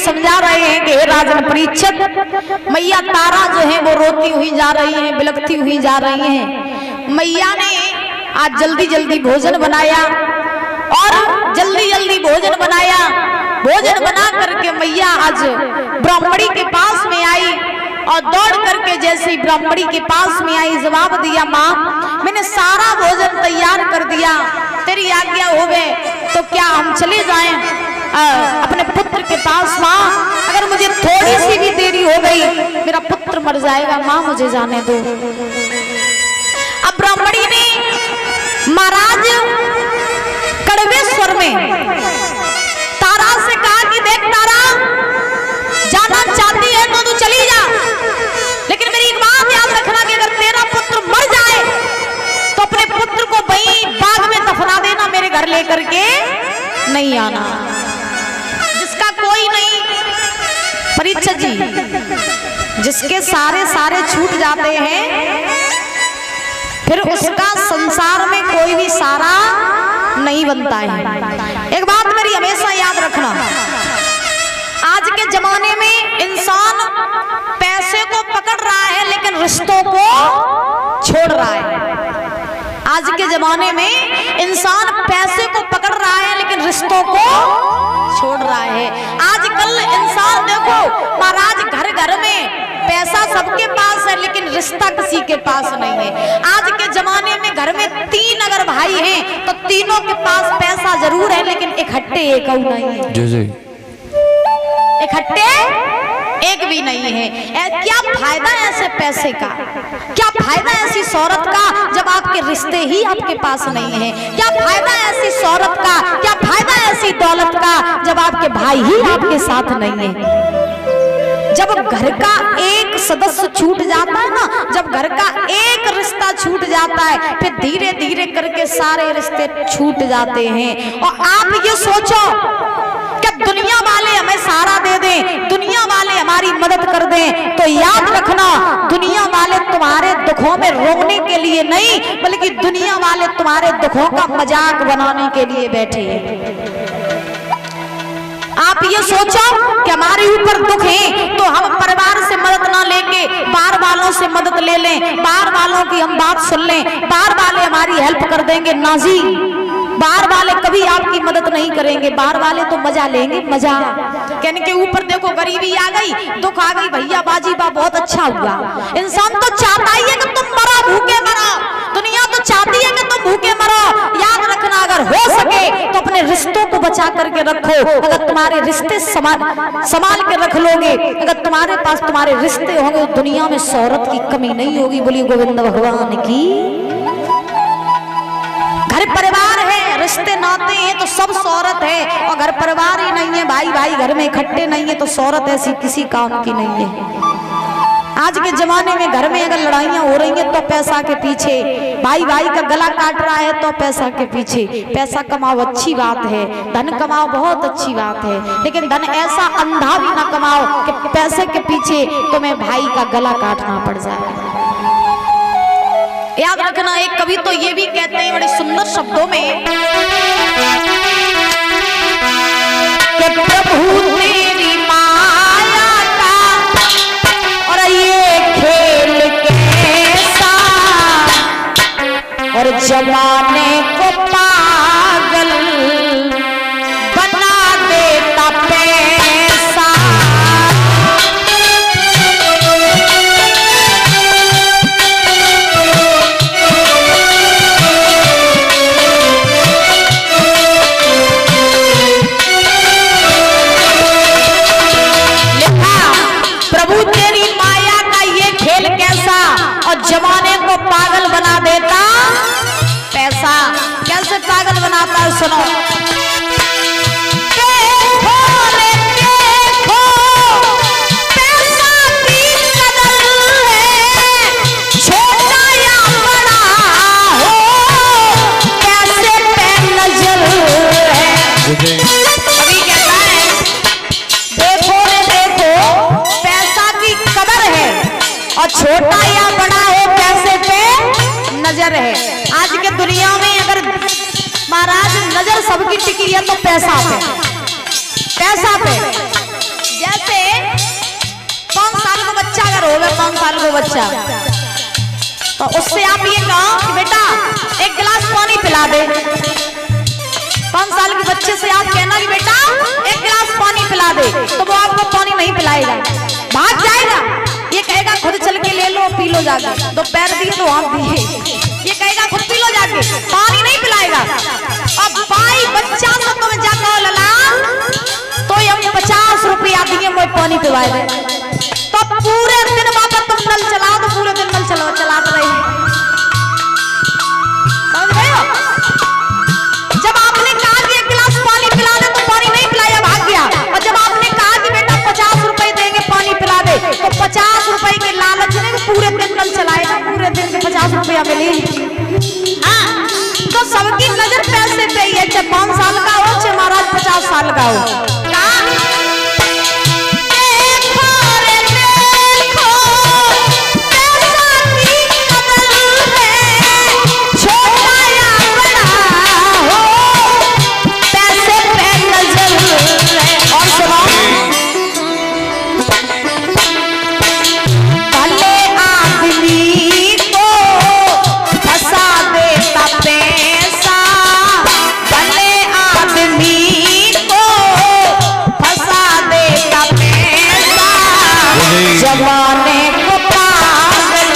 समझा रहे हैं कि हे राजन परीक्षित, मैया तारा जो है वो रोती हुई जा रही है, बिलखती हुई जा रही है। मैया ने आज जल्दी जल्दी भोजन बनाया और जल्दी जल्दी भोजन बनाया। भोजन बना करके मैया आज ब्राह्मणी के पास में आई और दौड़ करके जैसे ही ब्राह्मणी के पास में आई जवाब दिया, माँ मैंने सारा भोजन तैयार कर दिया, तेरी आज्ञा हो गए तो क्या हम चले जाएं अपने पुत्र के पास? माँ अगर मुझे थोड़ी सी भी देरी हो गई मेरा पुत्र मर जाएगा, माँ मुझे जाने दो। अब ब्राह्मणी ने महाराज कड़वे स्वर में तारा से कहा कि देख तारा, जाना चाहती है तो तू चली जा, लेकिन मेरी एक बात याद रखना कि अगर तेरा पुत्र मर जाए तो अपने पुत्र को वहीं बाग में दफना देना, मेरे घर लेकर के नहीं आना। जिसका कोई नहीं, परीक्षित जी, जिसके सारे छूट जाते हैं फिर उसका संसार में कोई भी सारा नहीं बनता है। एक बात मेरी हमेशा याद रखना, आज के जमाने में इंसान पैसे को पकड़ रहा है लेकिन रिश्तों को छोड़ रहा है। आज के जमाने में इंसान पैसे को पकड़ रहा है लेकिन रिश्तों को छोड़ रहा है। आजकल इंसान देखो महाराज, घर घर में पैसा सबके पास है लेकिन रिश्ता किसी के पास नहीं है। आज के जमाने में घर में 3 अगर भाई हैं तो तीनों के पास पैसा जरूर है लेकिन इकट्ठे एक नहीं है। जी जी, इकट्ठे एक भी नहीं है। क्या फायदा है ऐसे पैसे का? क्या फायदा ऐसी शोहरत का जब आपके रिश्ते ही आपके पास नहीं है? क्या फायदा ऐसी शोहरत का? क्या फायदा ऐसी दौलत का जब आपके भाई ही आपके साथ नहीं है? जब घर का एक सदस्य छूट जाता है ना, जब घर का एक रिश्ता छूट जाता है फिर धीरे धीरे करके सारे रिश्ते छूट जाते हैं। और आप ये सोचो कि दुनिया वाले हमें सहारा दे दें, दुनिया वाले हमारी मदद कर दें, तो याद रखना दुनिया वाले तुम्हारे दुखों में रोने के लिए नहीं बल्कि दुनिया वाले तुम्हारे दुखों का मजाक बनाने के लिए बैठे हैं। आप ये सोचो कि हमारे ऊपर दुख है तो हम परिवार से मदद ना लेके बाहर वालों से मदद ले लें, बाहर वालों की हम बात सुन लें, बाहर वाले हमारी हेल्प कर देंगे। नाजी, बाहर वाले कभी आपकी मदद नहीं करेंगे, बाहर वाले तो मजा लेंगे, मजा कहने के ऊपर देखो गरीबी आ गई, दुख आ गई, भैया बाजी बा बहुत अच्छा हुआ। इंसान तो चाहता ही है कि तुम मरो, भूखे मरो, दुनिया तो चाहती है कि तुम भूखे मरो। याद रखना अगर हो सके तो अपने रिश्तों को बचा करके रखो। अगर तुम्हारे रिश्ते संभाल के रख लोगे, अगर तुम्हारे पास तुम्हारे रिश्ते होंगे तो दुनिया में शोहरत की कमी नहीं होगी। बोलिए गोविंद भगवान की। घर परिवार है, रिश्ते नाते हैं तो सब शोहरत है, और घर परिवार ही नहीं है, भाई भाई घर में इकट्ठे नहीं है तो शोहरत ऐसी किसी काम की नहीं है। आज के जमाने में घर में अगर लड़ाइयां हो रही हैं तो पैसा के पीछे, भाई भाई का गला काट रहा है तो पैसा के पीछे। पैसा कमाओ अच्छी बात है, धन कमाओ बहुत अच्छी बात है, लेकिन धन ऐसा अंधा भी ना कमाओ कि पैसे के पीछे तुम्हें भाई का गला काटना पड़ जाए। याद रखना, एक कवि तो ये भी कहते हैं बड़े सुंदर शब्दों में कि प्रभु तेरी माया का और ये खेल कैसा, और जमाने को पागल बना देता पैसा। जमाने को पागल बना देता पैसा। कैसे पागल बनाता है सुनो। देखो रे देखो, पैसा की कदर है, छोटा या बड़ा हो पैसे पे नजर है। अभी कहता है देखो रे देखो, पैसा की कदर है और छोटा या बड़ा हो पैसे पे नजर है। आज के दुनिया में अगर महाराज नजर सबकी टिकी है तो पैसा पे, पैसा पे। जैसे 5 साल का बच्चा अगर होगा, 5 साल का बच्चा, तो उससे आप ये कहो कि बेटा 1 गिलास पानी पिला दे। 5 साल के बच्चे से आप कहना कि बेटा 1 गिलास पानी पिला दे, तो वो आपको पानी नहीं पिलाएगा, भाग जाएगा। ये कहेगा खुद चल के ले लो, पी लो जाके, 2 पैर दिए 2 हाथ दिए, ये कहेगा खुद पी लो जाके, पानी नहीं पिलाएगा। अब भाई बच्चा से तुम जाकर लला तो ये 50 रुपया दिए मैं पानी पिलाए दे, तो पूरे दिन बाबा तुम नल चलाओ, तो पूरे दिन नल चलाते रहे। समझ रहे हो? जब आपने कहा कि 1 गिलास पानी पिला दे, तो पानी नहीं पिलाया, भाग गया। और जब आपने कहा कि बेटा 50 रुपए देंगे पानी पिला दे, तो 50 रुपए के लालच में पूरे दिन नल चलाएगा, पूरे दिन के 50 रुपया मिले। हाँ, तो सबकी नजर पैसे पे ही है, चाहे 5 साल का हो, चाहे महाराज 50 साल का हो। जमाने को पागल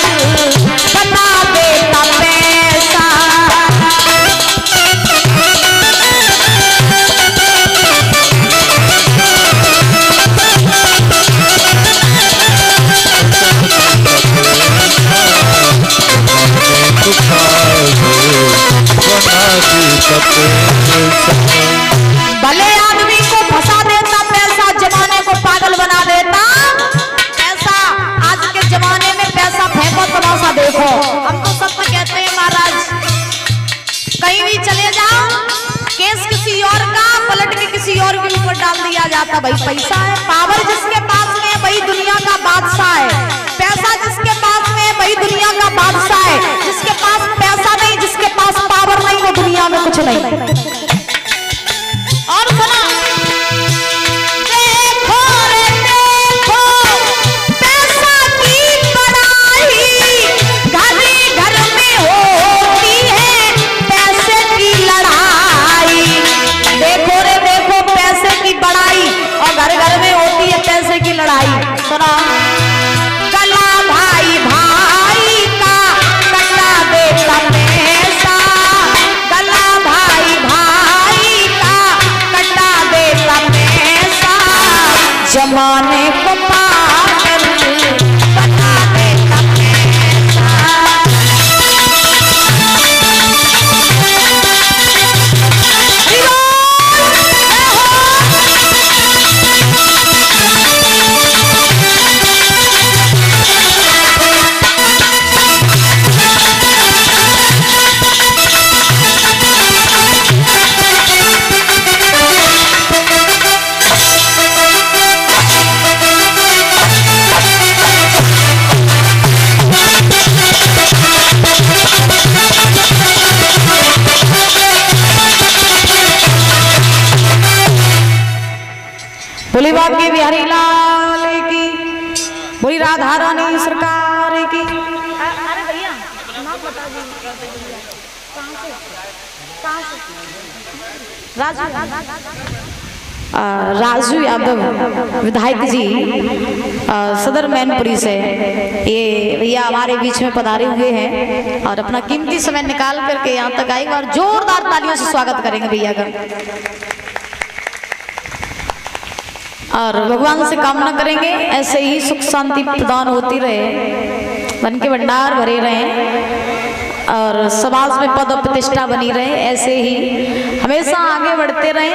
बना देता पैसा। भले आदमी को फंसा देता पैसा, जमाने को पागल बना देता। जमाने में पैसा फेंको, तमाशा देखो। हम तो सत्य कहते हैं महाराज, कहीं भी चले जाओ, केस किसी और का पलट के किसी और के ऊपर डाल दिया जाता। भाई पैसा है, पावर जिसके पास में है वही दुनिया का बादशाह है। पैसा जिसके पास में है वही दुनिया का बादशाह है। जिसके पास पैसा नहीं, जिसके पास पावर नहीं, वो दुनिया में कुछ नहीं। और सुना, सुना, गला भाई भाई का कटा देता पैसा, गला भाई भाई का कटा देता पैसा, जमाने को पागल बना देता पैसा। बोली बाबा बिहारी लाल की, बोली राधा रानी सरकार की। अरे भैया नाम बता दीजिए, राजू यादव विधायक जी सदर मैनपुरी से, ये भैया हमारे बीच में पधारे हुए हैं और अपना कीमती समय निकाल करके यहाँ तक आएंगे और जोरदार तालियों से स्वागत करेंगे भैया का। और भगवान से कामना करेंगे ऐसे ही सुख शांति प्रदान होती रहे, धन के भंडार भरे रहे और समाज में पद प्रतिष्ठा बनी रहे, ऐसे ही हमेशा आगे बढ़ते रहे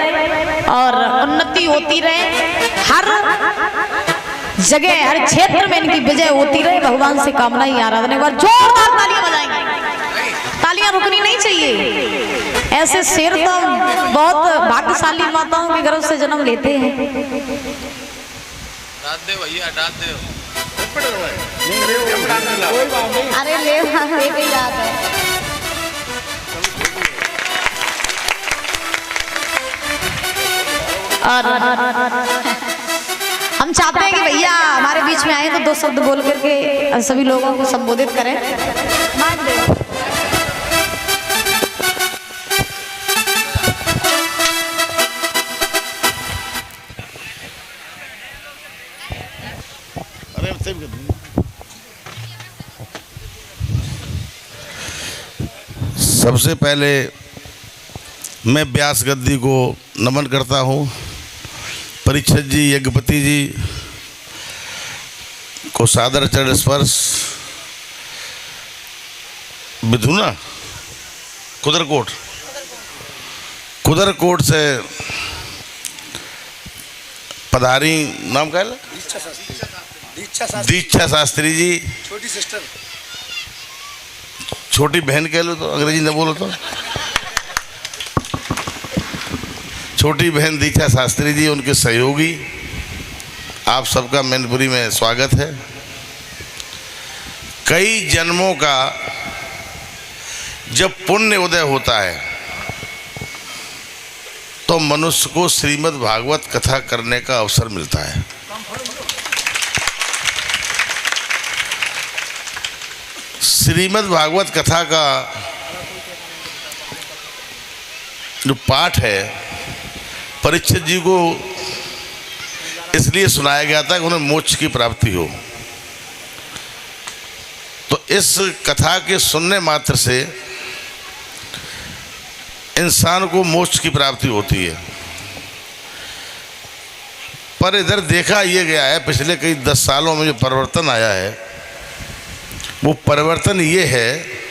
और उन्नति होती रहे, हर जगह हर क्षेत्र में इनकी विजय होती रहे। भगवान से कामना ही आराधना। एक बार जोरदार तालियां बजाएंगे, तालियां रुकनी नहीं चाहिए। ऐसे शेर तो बहुत भाग्यशाली माताओं के गर्भ से जन्म लेते हैं। भैया अरे ले याद है। हम चाहते हैं कि भैया हमारे बीच में आए तो 2 शब्द बोल करके सभी लोगों को संबोधित करें। सबसे पहले मैं व्यास गद्दी को नमन करता हूँ। परीक्षित जी, यज्ञपति जी को सादर चरण स्पर्श। विधुना कुदरकोट से पधारी, नाम क्या है? दीक्षा शास्त्री जी, छोटी सिस्टर, छोटी बहन कह लो तो, अंग्रेजी न बोलो तो। छोटी बहन दीक्षा शास्त्री जी, उनके सहयोगी, आप सबका मैनपुरी में स्वागत है। कई जन्मों का जब पुण्य उदय होता है तो मनुष्य को श्रीमद् भागवत कथा करने का अवसर मिलता है। श्रीमद् भागवत कथा का जो पाठ है परीक्षित जी को इसलिए सुनाया गया था कि उन्हें मोक्ष की प्राप्ति हो। तो इस कथा के सुनने मात्र से इंसान को मोक्ष की प्राप्ति होती है। पर इधर देखा यह गया है पिछले कई 10 सालों में जो परिवर्तन आया है, वो परिवर्तन ये है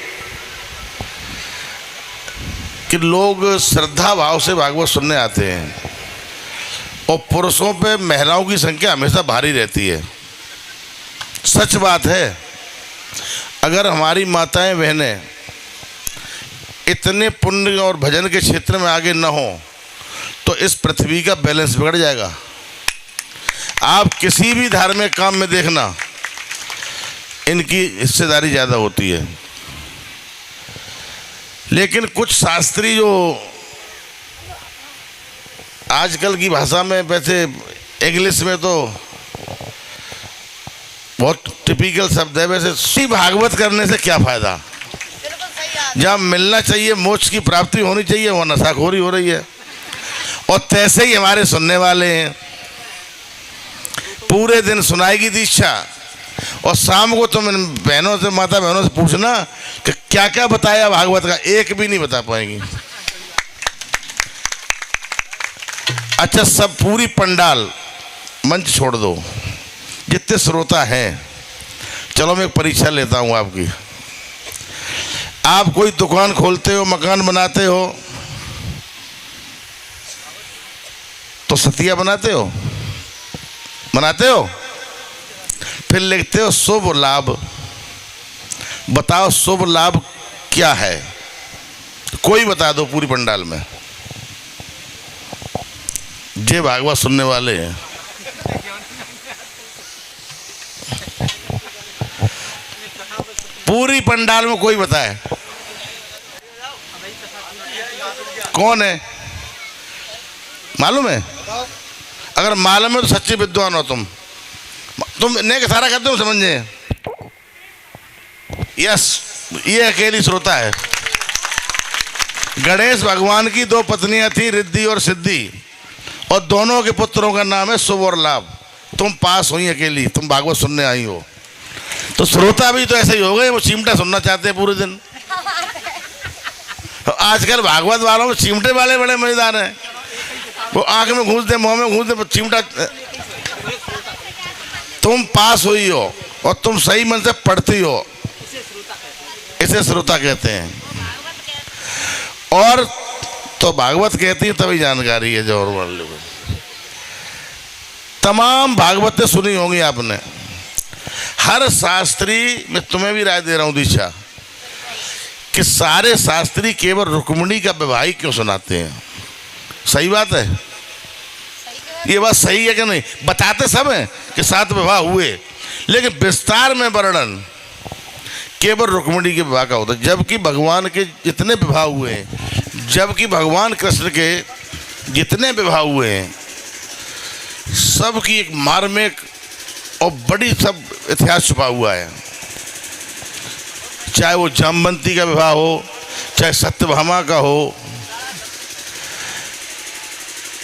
कि लोग श्रद्धा भाव से भागवत सुनने आते हैं और पुरुषों पे महिलाओं की संख्या हमेशा भारी रहती है। सच बात है, अगर हमारी माताएं बहनें इतने पुण्य और भजन के क्षेत्र में आगे न हो तो इस पृथ्वी का बैलेंस बिगड़ जाएगा। आप किसी भी धार्मिक काम में देखना, इनकी हिस्सेदारी ज़्यादा होती है। लेकिन कुछ शास्त्री जो आजकल की भाषा में, वैसे इंग्लिश में तो बहुत टिपिकल शब्द है, वैसे श्री भागवत करने से क्या फ़ायदा? जहाँ मिलना चाहिए, मोक्ष की प्राप्ति होनी चाहिए, वहाँ नशाखोरी हो रही है। और तैसे ही हमारे सुनने वाले हैं, पूरे दिन सुनाएगी दीक्षा और शाम को तुम बहनों से, माता बहनों से पूछना कि क्या क्या बताया भागवत का, एक भी नहीं बता पाएंगी। अच्छा, सब पूरी पंडाल मंच छोड़ दो, जितने श्रोता हैं, चलो मैं एक परीक्षा लेता हूं आपकी। आप कोई दुकान खोलते हो, मकान बनाते हो तो सतिया बनाते हो, फिर लिखते हो शुभ लाभ। बताओ शुभ लाभ क्या है? कोई बता दो पूरी पंडाल में। जे भागवत सुनने वाले हैं, पूरी पंडाल में कोई बताए? कौन है? मालूम है? अगर मालूम है तो सच्चे विद्वान हो तुम नेक सारा करते हो, समझे? यस, ये अकेली श्रोता है। गणेश भगवान की 2 पत्नियां थी, रिद्धि और सिद्धि, और दोनों के पुत्रों का नाम है शुभ और लाभ। तुम पास हुई अकेली, तुम भागवत सुनने आई हो। तो श्रोता भी तो ऐसे ही हो गए, वो चिमटा सुनना चाहते हैं पूरे दिन। तो आजकल भागवत वालों में चिमटे वाले बड़े मजेदार हैं। वो आंख में घूस दे, मुंह में घूस दे, चिमटा। तुम पास हुई हो और तुम सही मन से पढ़ती हो, इसे श्रोता कहते हैं। और तो भागवत कहती है तभी जानकारी है। जो और लोग तमाम भागवतें सुनी होंगी आपने। हर शास्त्री, मैं तुम्हें भी राय दे रहा हूं दीक्षा, कि सारे शास्त्री केवल रुक्मिणी का विवाह क्यों सुनाते हैं? सही बात है? ये बात सही है कि नहीं? बताते सब हैं कि 7 विवाह हुए, लेकिन विस्तार में वर्णन केवल रुक्मिणी के विवाह का होता है। जबकि भगवान के जितने विवाह हुए हैं, जबकि भगवान कृष्ण के जितने विवाह हुए हैं, सबकी एक मार्मिक और बड़ी सब इतिहास छुपा हुआ है। चाहे वो जामवंती का विवाह हो, चाहे सत्यभामा का हो।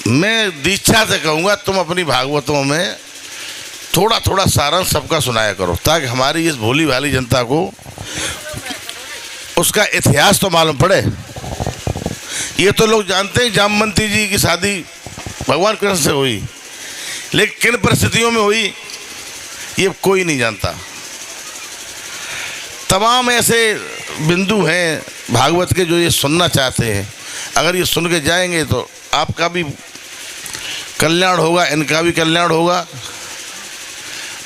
मैं दीक्षा से कहूँगा तुम अपनी भागवतों में थोड़ा थोड़ा सारांश सबका सुनाया करो, ताकि हमारी इस भोली भाली जनता को उसका इतिहास तो मालूम पड़े। ये तो लोग जानते हैं जामवंती जी की शादी भगवान कृष्ण से हुई, लेकिन किन परिस्थितियों में हुई ये कोई नहीं जानता। तमाम ऐसे बिंदु हैं भागवत के जो ये सुनना चाहते हैं। अगर ये सुन के जाएंगे तो आपका भी कल्याण होगा, इनका भी कल्याण होगा।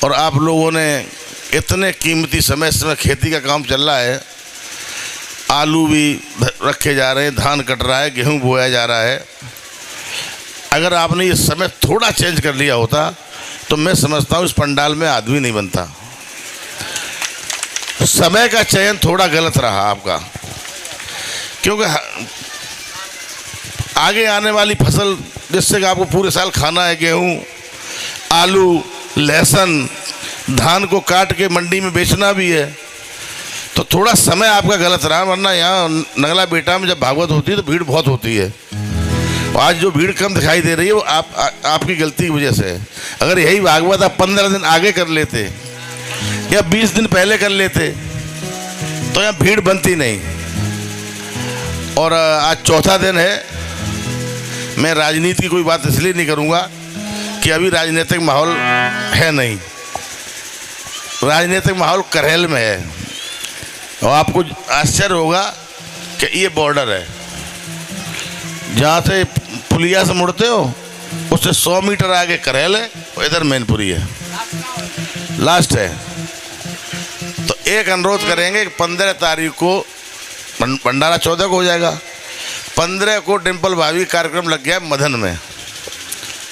और आप लोगों ने इतने कीमती समय खेती का काम चल रहा है, आलू भी रखे जा रहे हैं, धान कट रहा है, गेहूं बोया जा रहा है। अगर आपने ये समय थोड़ा चेंज कर लिया होता तो मैं समझता हूँ इस पंडाल में आदमी नहीं बनता। समय का चयन थोड़ा गलत रहा आपका, क्योंकि आगे आने वाली फसल जिससे कि आपको पूरे साल खाना है, गेहूं, आलू, लहसुन, धान को काट के मंडी में बेचना भी है, तो थोड़ा समय आपका गलत रहा। वरना यहाँ नगला बेटा में जब भागवत होती है तो भीड़ बहुत होती है। आज जो भीड़ कम दिखाई दे रही है वो आपकी गलती की वजह से है। अगर यही भागवत आप 15 दिन आगे कर लेते या 20 दिन पहले कर लेते तो यहाँ भीड़ बनती नहीं। और आज चौथा दिन है। मैं राजनीति की कोई बात इसलिए नहीं करूँगा कि अभी राजनीतिक माहौल है नहीं, राजनीतिक माहौल करेल में है। और आपको आश्चर्य होगा कि ये बॉर्डर है, जहाँ से पुलिया से मुड़ते हो उससे 100 मीटर आगे करेल है और इधर मैनपुरी है, लास्ट है। तो एक अनुरोध करेंगे कि 15 तारीख को भंडारा 14 को हो जाएगा, 15 को डिम्पल भाभी कार्यक्रम लग गया मदन में।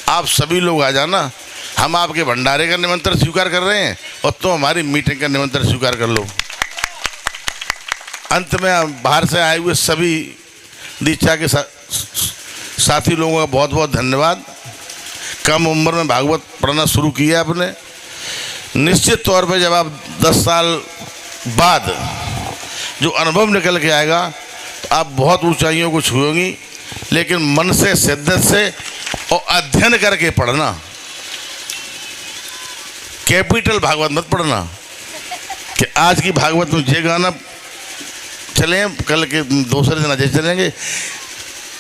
आप सभी लोग आ जाना। हम आपके भंडारे का निमंत्रण स्वीकार कर रहे हैं और तुम हमारी मीटिंग का निमंत्रण स्वीकार कर लो। अंत में बाहर से आए हुए सभी दीक्षा के साथी लोगों का बहुत बहुत धन्यवाद। कम उम्र में भागवत पढ़ना शुरू किया आपने। निश्चित तौर पर जब आप 10 साल बाद जो अनुभव निकल के आएगा तो आप बहुत ऊंचाइयों को छुएंगी, लेकिन मन से, शिद्दत से और अध्ययन करके पढ़ना। कैपिटल भागवत मत पढ़ना कि आज की भागवत में ये गाना चले, कल के दूसरे दिन अजय चलेंगे।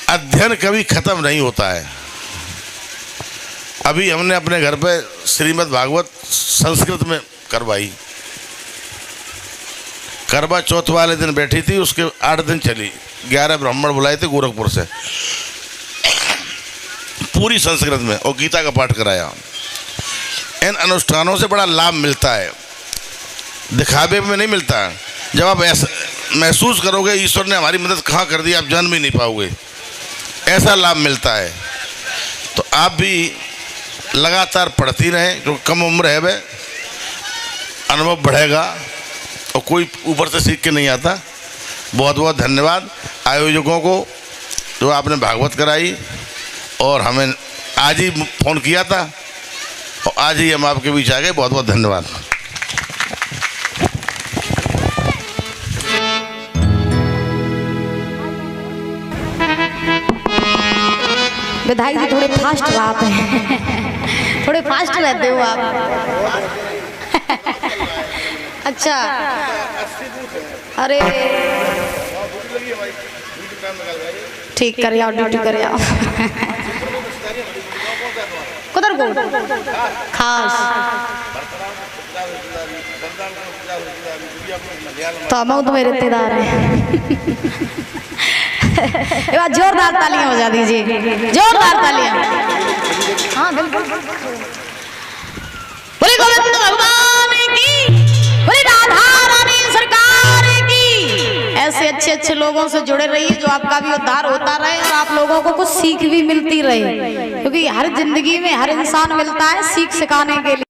अध्ययन कभी खत्म नहीं होता है। अभी हमने अपने घर पे श्रीमद् भागवत संस्कृत में करवाई, करवा चौथ वाले दिन बैठी थी, उसके 8 दिन चली। 11 ब्राह्मण बुलाए थे गोरखपुर से, पूरी संस्कृत में, और गीता का पाठ कराया। इन अनुष्ठानों से बड़ा लाभ मिलता है, दिखावे में नहीं मिलता। जब आप ऐसा महसूस करोगे ईश्वर ने हमारी मदद कहाँ कर दी, आप जान भी नहीं पाओगे, ऐसा लाभ मिलता है। तो आप भी लगातार पढ़ती रहें, जो कम उम्र है वह अनुभव बढ़ेगा और कोई ऊपर से सीख के नहीं आता। बहुत बहुत धन्यवाद आयोजकों को जो आपने भागवत कराई और हमें आज ही फ़ोन किया था और आज ही हम आपके बीच आ गए। बहुत बहुत धन्यवाद। विधायक जी थोड़े फास्ट रहते हैं, थोड़े फास्ट रहते हो आप। अच्छा, अरे ठीक कर आओ, ड्यूटी कर आओ। कुदर को खास तो हम तो मेरे रिश्तेदार हैं। एक बार जोरदार तालियां बजा दीजिए, जोरदार तालियां। हाँ बिल्कुल। बोले गोविंद भगवान की, बोले राधा रानी सरकार की। ऐसे अच्छे अच्छे लोगों से जुड़े रहिए जो आपका भी उद्धार होता रहे और आप लोगों को कुछ सीख भी मिलती रहे, क्योंकि हर जिंदगी में हर इंसान मिलता है सीख सिखाने के लिए।